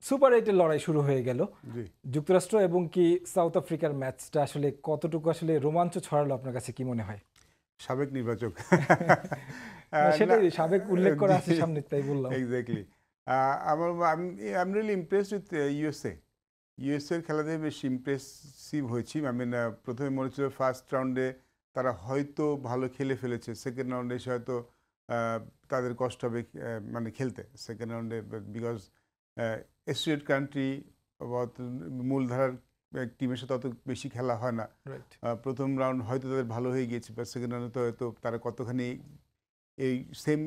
Super 8 এর লড়াই শুরু হয়ে গেল। জি যুক্তরাষ্ট্র এবং কি সাউথ আফ্রিকার ম্যাচটা আসলে কতটুকু আসলে রোমাঞ্চ ছড়ালো আপনার কাছে কি মনে হয়? সাবেক নির্বাচক না না সেটাই সাবেক উল্লেখ করা আছে জি সামনে তাই বললাম। এক্স্যাক্টলি আমার I am really impressed with USA এর খেলা দেখে বেশ ইমপ্রেসিভ হয়েছি। আই মিন প্রথমে মনে ছিল ফার্স্ট রাউন্ডে তারা হয়তো ভালো খেলে ফেলেছে, সেকেন্ড রাউন্ডে এসে হয়তো তাদের কষ্ট হবে মানে খেলতে সেকেন্ড রাউন্ডে, বিকজ এসোসিয়েট কান্ট্রি বা মূলধারার টিমের সাথে অত বেশি খেলা হয় না। রাইট। প্রথম রাউন্ড হয়তো তাদের ভালো হয়ে গিয়েছে, বা সেকেন্ড রাউন্ডে তো হয়তো তারা কতখানি এই সেম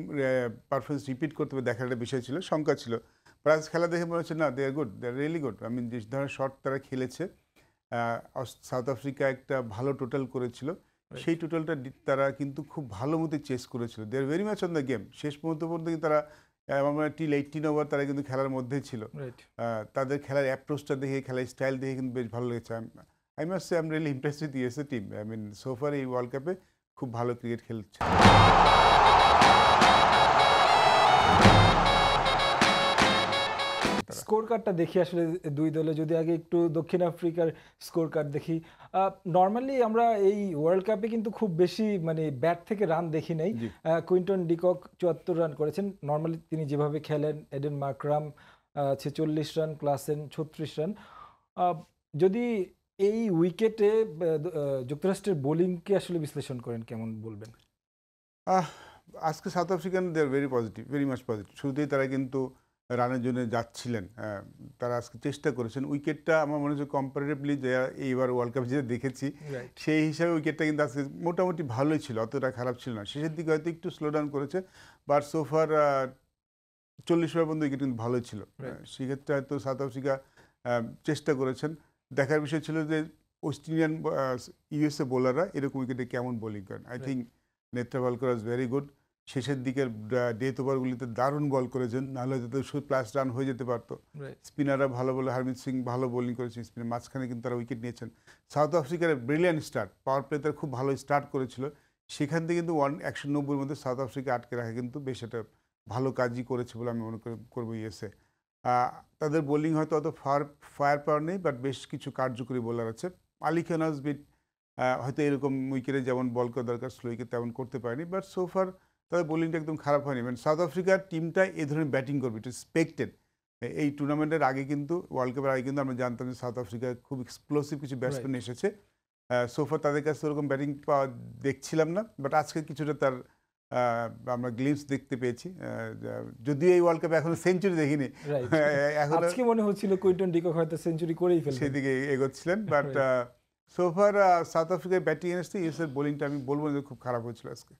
পারফরমেন্স রিপিট করতে হবে দেখার একটা বিষয় ছিল, শঙ্কা ছিল। প্লাস খেলা দেখে মনে হচ্ছে না, they are good, they are really good. I mean যে ধরনের শট তারা খেলেছে, সাউথ আফ্রিকা একটা ভালো টোটাল করেছিল, সেই টোটালটা তারা কিন্তু খুব ভালো মতো চেস করেছিল। They are very much on the game. শেষ পর্যন্ত কিন্তু তারা টিল 18 ওভার তারা কিন্তু খেলার মধ্যেই ছিল। তাদের খেলার অ্যাপ্রোচটা দেখে, খেলার স্টাইল দেখে কিন্তু বেশ ভালো লেগেছে। I must say I am really impressed with USA team. I mean so far এই ওয়ার্ল্ড কাপে খুব ভালো ক্রিকেট খেলছে। স্কোর কার্ডটা দেখি আসলে দুই দলে, যদি আগে একটু দক্ষিণ আফ্রিকার স্কোর কার্ড দেখি, নর্মালি আমরা এই ওয়ার্ল্ড কাপে কিন্তু খুব বেশি মানে ব্যাট থেকে রান দেখি নাই। কুইন্টন ডিকক 74 রান করেছেন নর্মালি, তিনি যেভাবে খেলেন। Aiden Markram 46 run, Klaasen 36 run. যদি এই উইকেটে যুক্তরাষ্ট্রের বোলিংকে আসলে বিশ্লেষণ করেন কেমন বলবেন? আজকে South African they are very positive, very much positive. শুরুতেই তারা কিন্তু রানের জন্য যাচ্ছিলেন, তারা আজকে চেষ্টা করেছেন। উইকেটটা আমার মনে হচ্ছে কম্পারেটিভলি যে এইবার ওয়ার্ল্ড কাপ যেটা দেখেছি সেই হিসাবে উইকেটটা কিন্তু আজকে মোটামুটি ভালোই ছিল, অতটা খারাপ ছিল না। শেষের দিকে হয়তো একটু স্লো ডাউন করেছে, বাট সোফার 40 ওভার পর্যন্ত উইকেট কিন্তু ভালোই ছিল। সেক্ষেত্রে হয়তো সাউথ আফ্রিকা চেষ্টা করেছেন। দেখার বিষয় ছিল যে ওয়েস্ট ইন্ডিয়ান ইউএসএ বোলাররা এরকম উইকেটে কেমন বোলিং করেন। I think Netravalkar was very good. শেষের দিকের ডেথ ওভারগুলিতে দারুণ বল করেছেন, নাহলে হয়তো প্লাস রান হয়ে যেতে পারতো। স্পিনাররা ভালো বলে, হারমিত সিং ভালো বোলিং করেছেন স্পিনার, মাঝখানে কিন্তু তারা উইকেট নিয়েছেন। সাউথ আফ্রিকার ব্রিলিয়ান্ট স্টার্ট, পাওয়ার প্লে তারা খুব ভালো স্টার্ট করেছিল, সেখান থেকে কিন্তু 190-র মধ্যে সাউথ আফ্রিকা আটকে রাখা কিন্তু বেশ একটা ভালো কাজই করেছে বলে আমি মনে করবো ইউএসএ। তাদের বোলিং হয়তো অত ফায়ার পাওয়ার নেই, বাট বেশ কিছু কার্যকরী বোলার আছে। আলী খান হাসবিট হয়তো এরকম উইকেটে যেমন বল করা দরকার স্লো উইকেট তেমন করতে পারেনি, বাট সোফার তাদের বোলিংটা একদম খারাপ হয়নি। মানে সাউথ আফ্রিকার টিমটা এই ধরনের ব্যাটিং করবে, এটা এক্সপেক্টেড। এই টুর্নামেন্টের আগে কিন্তু, ওয়ার্ল্ড কাপের আগে কিন্তু আমরা জানতাম যে সাউথ আফ্রিকায় খুব এক্সপ্লোসিভ কিছু ব্যাটসম্যান এসেছে। সোফার তাদের কাছে ওরকম ব্যাটিং পাওয়া দেখছিলাম না, বাট আজকে কিছুটা তার আমরা গ্লিমস দেখতে পেয়েছি। যদিও এই ওয়ার্ল্ড কাপে এখনো সেঞ্চুরি দেখিনি, আজকে মনে হচ্ছিল কুইন্টন ডিকক হয়তো সেঞ্চুরি করেই ফেলবেন, সেদিকে এগোচ্ছিলেন। বাট সোফার সাউথ আফ্রিকার ব্যাটিং এসেছে, ইউএসএর বোলিংটা আমি বলবো যে খুব খারাপ হয়েছিল আজকে।